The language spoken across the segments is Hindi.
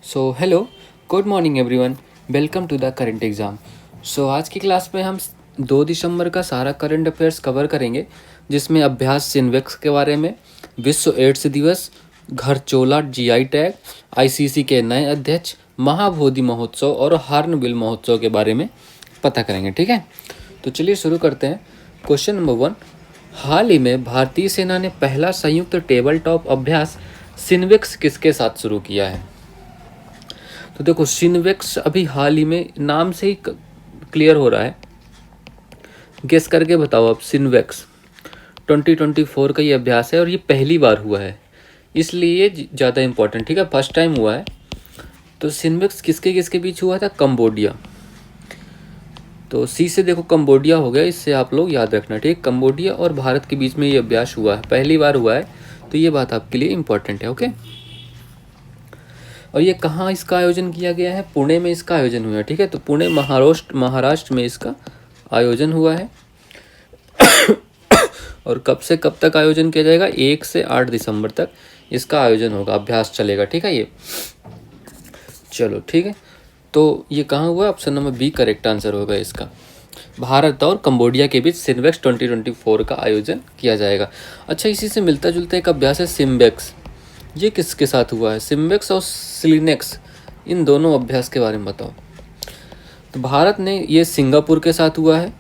So hello, good morning everyone, welcome to the current exam. So आज की क्लास में हम 2 दिसंबर का सारा करंट अफेयर्स कवर करेंगे, जिसमें अभ्यास सिन्वेक्स के बारे में, विश्व एड्स दिवस, घरचोला जीआई टैग, आईसीसी के नए अध्यक्ष, महाबोधि महोत्सव और हार्नबिल महोत्सव के बारे में पता करेंगे। ठीक है, तो चलिए शुरू करते हैं। क्वेश्चन नंबर 1, हाल ही में भारतीय सेना ने पहला संयुक्त टेबल टॉप अभ्यास सिन्वेक्स किसके साथ शुरू किया है? तो देखो, सिन्वेक्स अभी हाल ही में नाम से ही क्लियर हो रहा है। गेस करके बताओ अब। सिन्वेक्स 2024 का ये अभ्यास है और ये पहली बार हुआ है, इसलिए ये ज़्यादा इम्पोर्टेंट। ठीक है, फर्स्ट टाइम हुआ है। तो सिन्वेक्स किसके किसके बीच हुआ था? कंबोडिया। तो सी से देखो कंबोडिया हो गया, इससे आप लोग याद रखना। ठीक, कंबोडिया और भारत के बीच में ये अभ्यास हुआ है, पहली बार हुआ है, तो ये बात आपके लिए इम्पोर्टेंट है। ओके, और ये कहाँ इसका आयोजन किया गया है? पुणे में इसका आयोजन हुआ है। ठीक है, तो पुणे महाराष्ट्र में इसका आयोजन हुआ है। और कब से कब तक आयोजन किया जाएगा? 1 से 8 दिसंबर तक इसका आयोजन होगा, अभ्यास चलेगा। ठीक है, ये चलो ठीक है। तो ये कहाँ हुआ? Option number B correct answer होगा इसका। भारत और कंबोडिया के बीच सिन्वेक्स 2024 का आयोजन किया जाएगा। अच्छा, इसी से मिलता जुलता एक अभ्यास है सिम्बेक्स। ये किसके साथ हुआ है? सिम्बेक्स और सिलिनेक्स, इन दोनों अभ्यास के बारे में बताओ। तो भारत ने ये सिंगापुर के साथ हुआ है।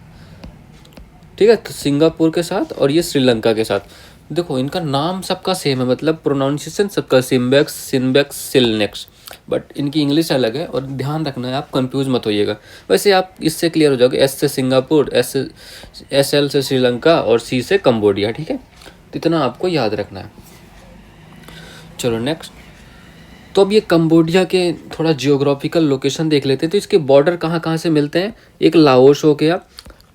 ठीक है, तो सिंगापुर के साथ और ये श्रीलंका के साथ। देखो, इनका नाम सबका सेम है, मतलब प्रोनाउंसिएशन सबका सिम्बेक्स, सिन्वेक्स, सिलिनेक्स, बट इनकी इंग्लिश अलग है। और ध्यान रखना है, आप कंफ्यूज मत होइएगा। वैसे आप इससे क्लियर हो जाओगे, एस से सिंगापुर, एस एल से श्रीलंका और सी से कंबोडिया। ठीक है, तो इतना आपको याद रखना है। चलो नेक्स्ट। तो अब ये कंबोडिया के थोड़ा जियोग्राफिकल लोकेशन देख लेते हैं। तो इसके बॉर्डर कहाँ कहाँ से मिलते हैं? एक लाओस हो गया,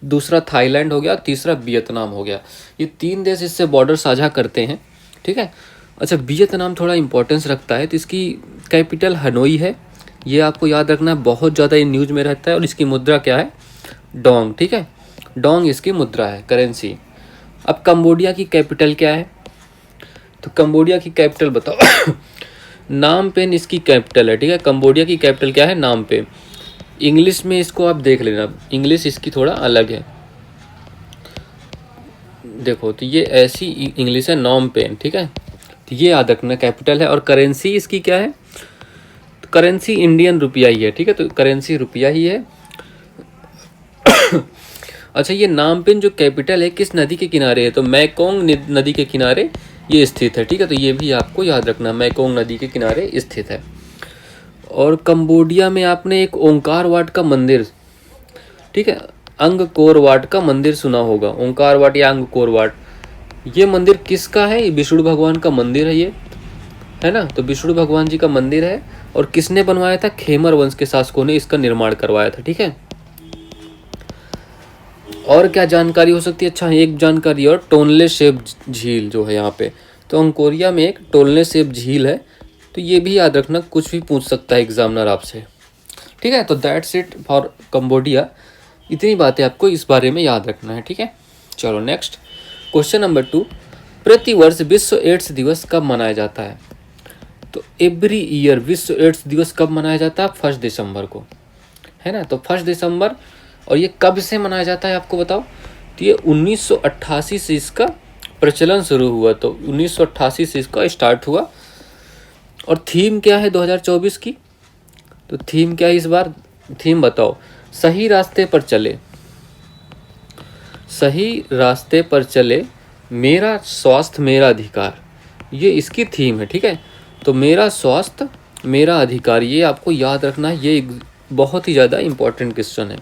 दूसरा थाईलैंड हो गया, तीसरा वियतनाम हो गया। ये 3 देश इससे बॉर्डर साझा करते हैं। ठीक है, अच्छा, वियतनाम थोड़ा इंपॉर्टेंस रखता है, तो इसकी कैपिटल हनोई है, ये आपको याद रखना है, बहुत ज़्यादा ये न्यूज़ में रहता है। और इसकी मुद्रा क्या है? डोंग। ठीक है, डोंग इसकी मुद्रा है, करेंसी। अब कंबोडिया की कैपिटल क्या है? तो कंबोडिया की कैपिटल बताओ। नाम पेन इसकी कैपिटल है। ठीक है, कंबोडिया की कैपिटल क्या है? नाम पेन। इंग्लिश में इसको आप देख लेना, इंग्लिश इसकी थोड़ा अलग है। देखो, तो ये ऐसी इंग्लिश है, नॉम पेन। ठीक है, तो ये याद रखना, कैपिटल है। और करेंसी इसकी क्या है? तो करेंसी इंडियन रुपया ही है। ठीक है, तो करेंसी रुपया ही है। अच्छा, ये नाम पेन जो कैपिटल है किस नदी के किनारे है? तो मैकोंग नदी के किनारे ये स्थित है। ठीक है, तो ये भी आपको याद रखना, मैकोंग नदी के किनारे स्थित है। और कंबोडिया में आपने एक ओंकार वाट का मंदिर, ठीक है, अंगकोर वाट का मंदिर सुना होगा। ओंकार वाट या अंगकोर वाट, ये मंदिर किसका है? ये विष्णु भगवान का मंदिर है, ये है ना। तो विष्णु भगवान जी का मंदिर है। और किसने बनवाया था? खेमर वंश के शासकों ने इसका निर्माण करवाया था। ठीक है, और क्या जानकारी हो सकती है? अच्छा, एक जानकारी और, टोनले सेप झील जो है यहाँ पे, तो अंकोरिया में एक टोनले सेप झील है। तो ये भी याद रखना, कुछ भी पूछ सकता है एग्जामिनर आपसे। ठीक है, तो दैट्स इट फॉर कंबोडिया। इतनी बातें आपको इस बारे में याद रखना है। ठीक है, चलो नेक्स्ट। क्वेश्चन नंबर 2, प्रतिवर्ष विश्व एड्स दिवस कब मनाया जाता है? तो एवरी ईयर विश्व एड्स दिवस कब मनाया जाता है? 1 दिसंबर को, है ना। तो 1 दिसंबर, और ये कब से मनाया जाता है आपको बताओ? तो ये 1988 से इसका प्रचलन शुरू हुआ। तो 1988 से इसका स्टार्ट हुआ। और थीम क्या है 2024 की? तो थीम क्या है इस बार? थीम बताओ। सही रास्ते पर चले, सही रास्ते पर चले, मेरा स्वास्थ्य मेरा अधिकार, ये इसकी थीम है। ठीक है, तो मेरा स्वास्थ्य मेरा अधिकार, ये आपको याद रखना है, ये बहुत ही ज़्यादा इम्पोर्टेंट क्वेश्चन है।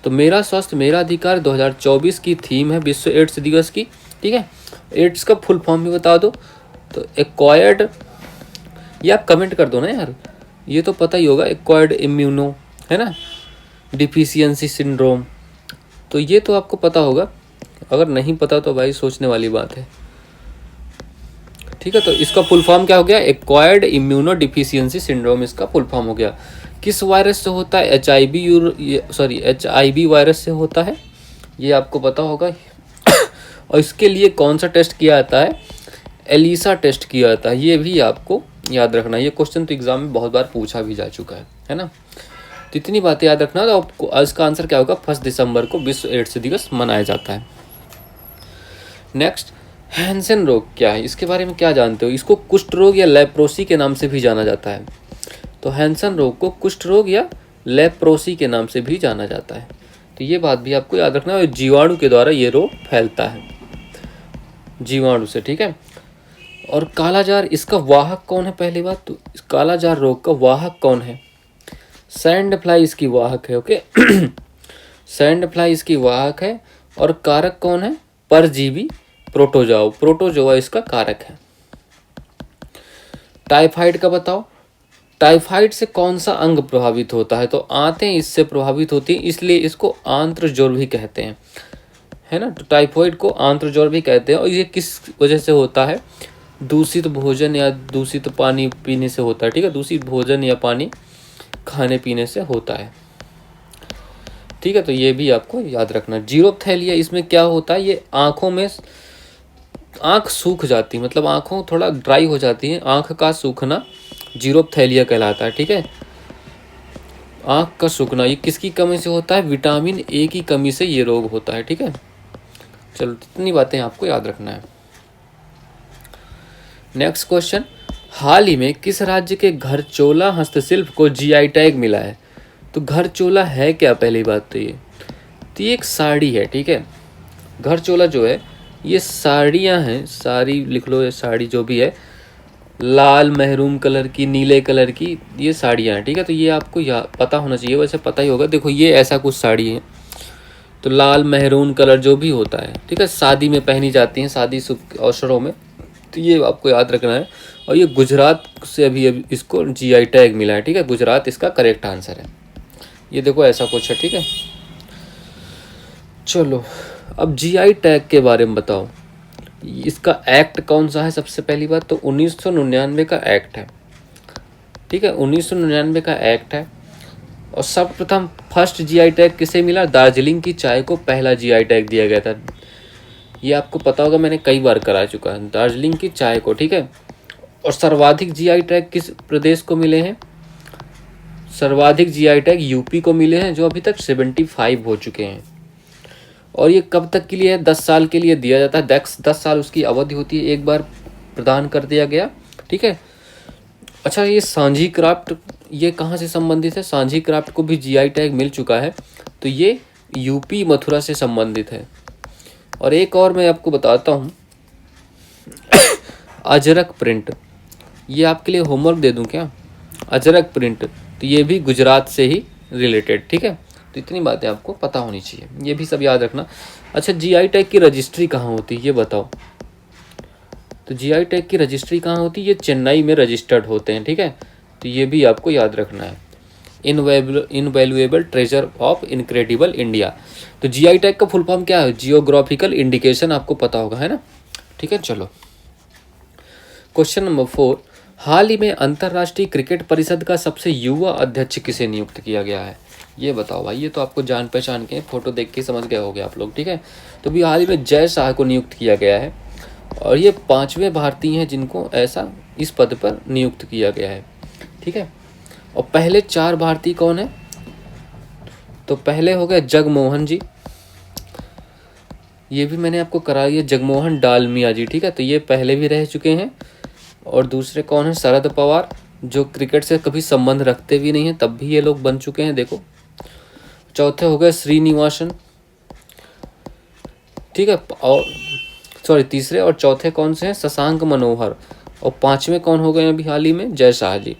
तो मेरा स्वास्थ्य मेरा अधिकार 2024 की थीम है विश्व एड्स दिवस की। ठीक है, एड्स का फुल फॉर्म भी बता दो। तो एक्वायर्ड, ये आप कमेंट कर दो ना यार, ये तो पता ही होगा, एक्वायर्ड इम्यूनो, है ना, डिफिशियंसी सिंड्रोम। तो ये तो आपको पता होगा, अगर नहीं पता तो भाई सोचने वाली बात है। ठीक है, तो इसका फुल फॉर्म क्या हो गया? एक्वायर्ड इम्यूनो डिफिशियंसी सिंड्रोम इसका फुल फॉर्म हो गया। किस वायरस से होता है? HIV वायरस से होता है, ये आपको पता होगा। और इसके लिए कौन सा टेस्ट किया जाता है? एलिसा टेस्ट किया जाता है, ये भी आपको याद रखना। ये क्वेश्चन तो एग्जाम में बहुत बार पूछा भी जा चुका है ना। तो इतनी बातें याद रखना। तो आपको इसका आंसर क्या होगा, 1 दिसंबर को विश्व एड्स दिवस मनाया जाता है। नेक्स्ट, हैंसेन रोग क्या है, इसके बारे में क्या जानते हो? इसको कुष्ठ रोग या लेप्रोसी के नाम से भी जाना जाता है। तो हैंसेन रोग को कुष्ठ रोग या लेप्रोसी के नाम से भी जाना जाता है। तो ये बात भी आपको याद रखना है, जीवाणु के द्वारा ये रोग फैलता है, जीवाणु से, ठीक है। और कालाजार, इसका वाहक कौन है? पहली बात तो कालाजार रोग का वाहक कौन है? सैंड फ्लाई इसकी वाहक है, ओके। सैंड फ्लाई इसकी वाहक है। और कारक कौन है? परजीवी प्रोटोजोआ, प्रोटोजोआ इसका कारक है। टाइफाइड का बताओ। टाइफाइड से कौन सा अंग प्रभावित होता है? तो आंतें इससे प्रभावित होती हैं, इसलिए इसको आंत्र ज्वर भी कहते हैं, है ना। तो टाइफाइड को आंत्र ज्वर भी कहते हैं। और ये किस वजह से होता है? दूषित भोजन या दूषित पानी पीने से होता है, ठीक है। दूषित भोजन या पानी खाने पीने से होता है, ठीक है। तो ये भी आपको याद रखना। जीरोप्थैलिया, इसमें क्या होता है? ये आंखों में, आंख सूख जाती है, मतलब आंखों थोड़ा ड्राई हो जाती है, आंख का सूखना जीरोप्थैलिया कहलाता है, ठीक है। आंख का सूखना ये किसकी कमी से होता है? विटामिन ए की कमी से ये रोग होता है, ठीक है। चलो, इतनी बातें आपको याद रखना है। नेक्स्ट क्वेश्चन, हाल ही में किस राज्य के घरचोला हस्तशिल्प को जीआई टैग मिला है? तो घरचोला है क्या? पहली बात तो ये एक साड़ी है, ठीक है। घरचोला जो है ये साड़ियाँ हैं, साड़ी लिख लो, ये साड़ी जो भी है, लाल महरून कलर की, नीले कलर की, ये साड़ियाँ हैं, ठीक है। तो ये आपको पता होना चाहिए, वैसे पता ही होगा। देखो ये ऐसा कुछ साड़ी है, तो लाल महरून कलर जो भी होता है, ठीक है, शादी में पहनी जाती हैं, शादी शुभ अवसरों में। तो ये आपको याद रखना है। और ये गुजरात से अभी इसको जीआई टैग मिला है, ठीक है। गुजरात इसका करेक्ट आंसर है। ये देखो ऐसा कुछ है, ठीक है। चलो, अब जीआई टैग के बारे में बताओ। इसका एक्ट कौन सा है? सबसे पहली बात तो 1999 का एक्ट है, ठीक है। 1999 का एक्ट है। और सर्वप्रथम फर्स्ट जीआई टैग किसे मिला? दार्जिलिंग की चाय को पहला जीआई टैग दिया गया था। ये आपको पता होगा, मैंने कई बार करा चुका है, दार्जिलिंग की चाय को, ठीक है। और सर्वाधिक जीआई टैग किस प्रदेश को मिले हैं? सर्वाधिक जीआई टैग यूपी को मिले हैं, जो अभी तक 75 हो चुके हैं। और ये कब तक के लिए है? 10 साल के लिए दिया जाता है। 10 साल उसकी अवधि होती है, एक बार प्रदान कर दिया गया, ठीक है। अच्छा, ये सांझी क्राफ्ट, ये कहाँ से संबंधित है? सांझी क्राफ्ट को भी जीआई टैग मिल चुका है, तो ये यूपी मथुरा से संबंधित है। और एक और मैं आपको बताता हूँ, अजरक प्रिंट, ये आपके लिए होमवर्क दे दूँ क्या? अजरक प्रिंट, तो ये भी गुजरात से ही रिलेटेड, ठीक है। तो इतनी बातें आपको पता होनी चाहिए, ये भी सब याद रखना। अच्छा, जीआई टैग की रजिस्ट्री कहाँ होती है ये बताओ? तो जीआई टैग की रजिस्ट्री कहाँ होती है? ये चेन्नई में रजिस्टर्ड होते हैं, ठीक है। तो ये भी आपको याद रखना है। Invaluable treasure of incredible India. तो जीआई टैग का फुल फॉर्म क्या है? जियोग्राफिकल इंडिकेशन, आपको पता होगा, है ना, ठीक है। चलो, क्वेश्चन नंबर 4, हाल ही में अंतर्राष्ट्रीय क्रिकेट परिषद का सबसे युवा अध्यक्ष किसे नियुक्त किया गया है? ये बताओ भाई। ये तो आपको जान पहचान के फोटो देख के समझ गए होगे आप लोग, ठीक है। तो भी हाल ही में जय शाह को नियुक्त किया गया है, और ये 5वें भारतीय हैं जिनको ऐसा इस पद पर नियुक्त किया गया है, ठीक है। और पहले 4 भारतीय कौन है? तो पहले हो गए जगमोहन जी, ये भी मैंने आपको कराया, ये जगमोहन डालमिया जी, ठीक है। तो ये पहले भी रह चुके हैं। और दूसरे कौन है? शरद पवार, जो क्रिकेट से कभी संबंध रखते भी नहीं हैं, तब भी ये लोग बन चुके हैं, देखो। चौथे हो गए श्रीनिवासन, ठीक है। और सॉरी, तीसरे और चौथे कौन से हैं? शशांक मनोहर। और 5वें कौन हो गए अभी हाल ही में? जय शाह जी।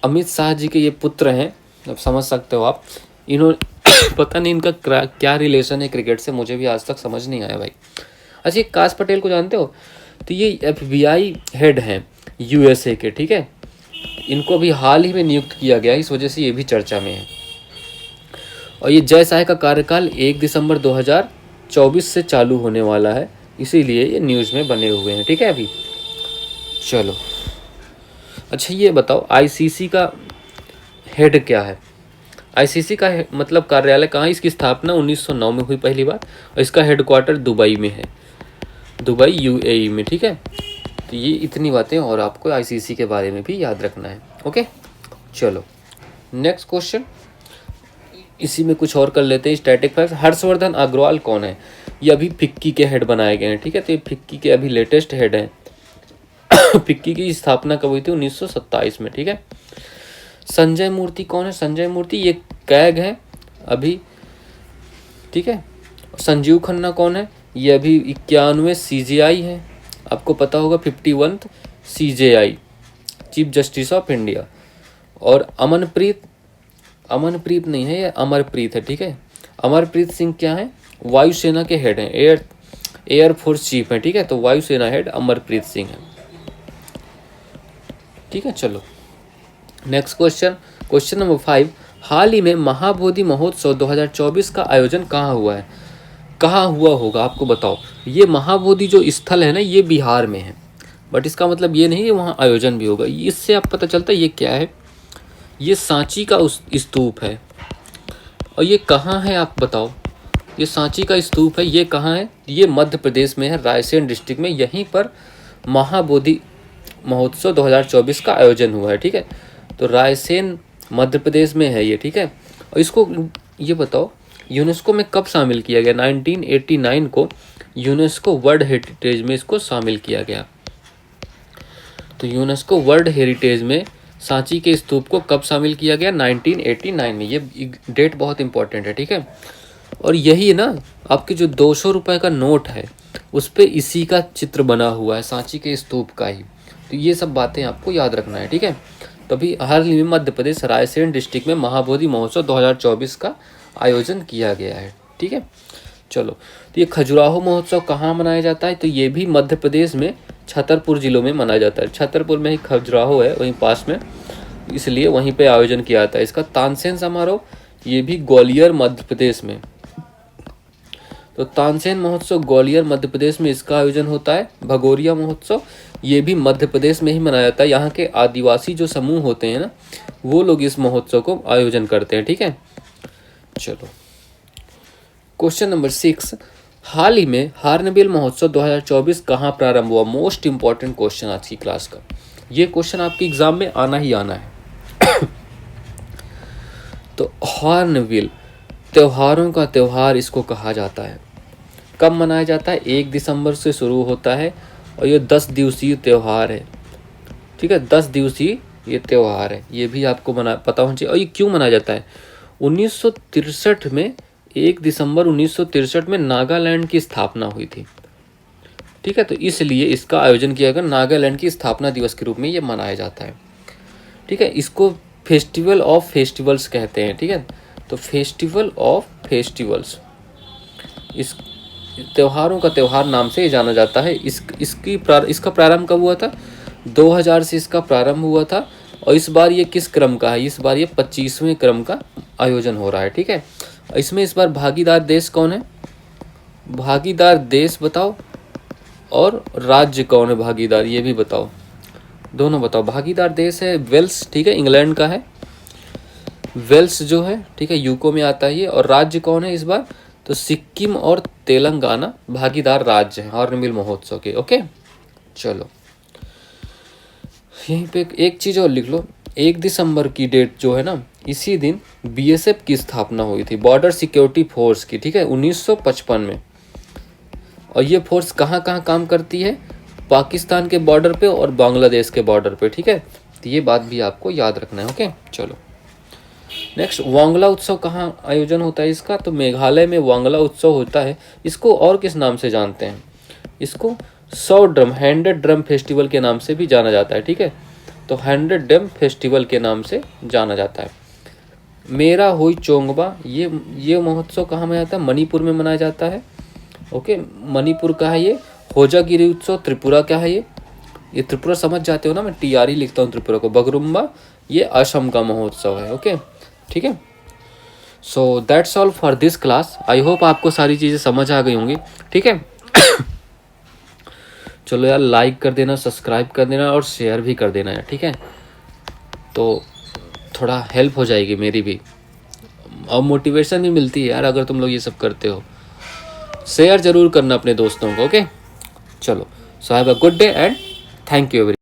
अमित शाह जी के ये पुत्र हैं, अब समझ सकते हो आप। इन्होंने पता नहीं इनका क्या रिलेशन है क्रिकेट से, मुझे भी आज तक समझ नहीं आया भाई। अच्छा, ये काश पटेल को जानते हो? तो ये FBI हेड हैं USA के, ठीक है। इनको भी हाल ही में नियुक्त किया गया, इस वजह से ये भी चर्चा में है। और ये जय शाह का कार्यकाल 1 दिसंबर 2024 से चालू होने वाला है, इसीलिए ये न्यूज़ में बने हुए हैं, ठीक है अभी। चलो, अच्छा ये बताओ, ICC का हेड क्या है? ICC का मतलब कार्यालय कहाँ है? इसकी स्थापना 1909 में हुई पहली बार, और इसका हेडक्वार्टर दुबई में है, दुबई UAE में, ठीक है। तो ये इतनी बातें और आपको आईसीसी के बारे में भी याद रखना है। ओके, चलो नेक्स्ट क्वेश्चन, इसी में कुछ और कर लेते हैं। स्टैटिक फैक्ट्स, हर्षवर्धन अग्रवाल कौन है? ये अभी फिक्की के हेड बनाए गए हैं, ठीक है। तो ये फिक्की के अभी लेटेस्ट हेड हैं। फिक्की की स्थापना कब हुई थी? 1927 में, ठीक है। संजय मूर्ति कौन है? संजय मूर्ति ये कैग है अभी, ठीक है। संजीव खन्ना कौन है? ये अभी 91 CJI है, आपको पता होगा, 51 CJI, chief justice of India. और अमनप्रीत नहीं है, ये अमरप्रीत है, ठीक है। अमरप्रीत सिंह क्या है? वायुसेना के हेड हैं, एयरफोर्स चीफ है, ठीक है। तो वायुसेना हेड अमरप्रीत सिंह है, ठीक है। चलो नेक्स्ट क्वेश्चन, क्वेश्चन नंबर 5, हाल ही में महाबोधि महोत्सव 2024 का आयोजन कहाँ हुआ है? कहाँ हुआ होगा आपको बताओ। ये महाबोधि जो स्थल है ना, ये बिहार में है, बट इसका मतलब ये नहीं कि वहाँ आयोजन भी होगा। इससे आप पता चलता है ये क्या है, ये सांची का उस स्तूप है। और ये कहाँ है आप बताओ, ये सांची का स्तूप है, ये कहाँ है? ये मध्य प्रदेश में है, रायसेन डिस्ट्रिक्ट में। यहीं पर महाबोधि महोत्सव 2024 का आयोजन हुआ है, ठीक है। तो रायसेन मध्य प्रदेश में है ये, ठीक है। और इसको ये बताओ यूनेस्को में कब शामिल किया गया? 1989 को यूनेस्को वर्ल्ड हेरिटेज में इसको शामिल किया गया। तो यूनेस्को वर्ल्ड हेरिटेज में सांची के स्तूप को कब शामिल किया गया? 1989 में। ये डेट बहुत इंपॉर्टेंट है, ठीक है। और यही ना आपके जो 200 रुपये का नोट है उस पर इसी का चित्र बना हुआ है, सांची के स्तूप का ही। तो ये सब बातें आपको याद रखना है, ठीक है। तभी हाल ही में मध्य प्रदेश रायसेन डिस्ट्रिक्ट में महाबोधि महोत्सव 2024 का आयोजन किया गया है, ठीक है। चलो, तो ये खजुराहो महोत्सव कहाँ मनाया जाता है? तो ये भी मध्य प्रदेश में छतरपुर जिलों में मनाया जाता है। छतरपुर में ही खजुराहो है, वहीं पास में, इसलिए वहीं पे आयोजन किया जाता है इसका। तानसेन समारोह, ये भी ग्वालियर मध्य प्रदेश में। तो तानसेन महोत्सव ग्वालियर मध्य प्रदेश में इसका आयोजन होता है। भगोरिया महोत्सव, ये भी मध्य प्रदेश में ही मनाया जाता है। यहाँ के आदिवासी जो समूह होते हैं ना, वो लोग इस महोत्सव को आयोजन करते हैं, ठीक है। चलो क्वेश्चन नंबर 6, हाल ही में हार्नबिल महोत्सव 2024 कहाँ प्रारंभ हुआ? मोस्ट इंपॉर्टेंट क्वेश्चन आज की क्लास का। ये क्वेश्चन आपके एग्जाम में आना ही आना है। तो हार्नबिल, त्योहारों का त्योहार इसको कहा जाता है। कब मनाया जाता है? 1 दिसंबर से शुरू होता है और ये 10 दिवसीय त्यौहार है, ठीक है। 10 दिवसीय ये त्यौहार है, ये भी आपको पता होना चाहिए। और ये क्यों मनाया जाता है? 1963 में, 1 दिसंबर 1963 में नागालैंड की स्थापना हुई थी, ठीक है। तो इसलिए इसका आयोजन किया गया, नागालैंड की स्थापना दिवस के रूप में ये मनाया जाता है, ठीक है। इसको फेस्टिवल ऑफ फेस्टिवल्स कहते हैं, ठीक है। तो फेस्टिवल ऑफ फेस्टिवल्स, इस त्योहारों का त्योहार नाम से जाना जाता है। इसका प्रारंभ कब हुआ था? 2000 से इसका प्रारंभ हुआ था। और इस बार ये किस क्रम का है? इस बार ये 25वें क्रम का आयोजन हो रहा है, ठीक है। इसमें इस बार भागीदार देश कौन है? भागीदार देश बताओ, और राज्य कौन है भागीदार, ये भी बताओ, दोनों बताओ। भागीदार देश है वेल्स, ठीक है, इंग्लैंड का है वेल्स जो है, ठीक है, यूको में आता है ये। और राज्य कौन है इस बार? तो सिक्किम और तेलंगाना भागीदार राज्य हैं हार्नबिल महोत्सव के। ओके, चलो यहीं पे एक चीज़ और लिख लो, 1 दिसंबर की डेट जो है ना, इसी दिन बीएसएफ की स्थापना हुई थी, बॉर्डर सिक्योरिटी फोर्स की, ठीक है, 1955 में। और ये फोर्स कहाँ कहाँ काम करती है? पाकिस्तान के बॉर्डर पे और बांग्लादेश के बॉर्डर पे, ठीक है। तो ये बात भी आपको याद रखना है। ओके, चलो नेक्स्ट, वांगला उत्सव कहाँ आयोजन होता है इसका? तो मेघालय में वांगला उत्सव होता है। इसको और किस नाम से जानते हैं? इसको 100 ड्रम, 100 ड्रम फेस्टिवल के नाम से भी जाना जाता है, ठीक है। तो 100 ड्रम फेस्टिवल के नाम से जाना जाता है। मेरा हुई चोंगबा, ये महोत्सव कहाँ मनाया जाता है? मणिपुर में मनाया जाता है। ओके, मणिपुर का है ये। होजागिरी उत्सव त्रिपुरा का है ये त्रिपुरा समझ जाते हो ना, मैं TRE लिखता हूँ त्रिपुरा को। बगरुम्बा ये असम का महोत्सव है। ओके, ठीक है। So that's all for this class. I hope आपको सारी चीज़ें समझ आ गई होंगी, ठीक है। चलो यार, लाइक कर देना, सब्सक्राइब कर देना और शेयर भी कर देना यार, ठीक है। तो थोड़ा हेल्प हो जाएगी मेरी भी, और मोटिवेशन भी मिलती है यार अगर तुम लोग ये सब करते हो। शेयर जरूर करना अपने दोस्तों को। ओके, चलो, so have a good day and thank you every.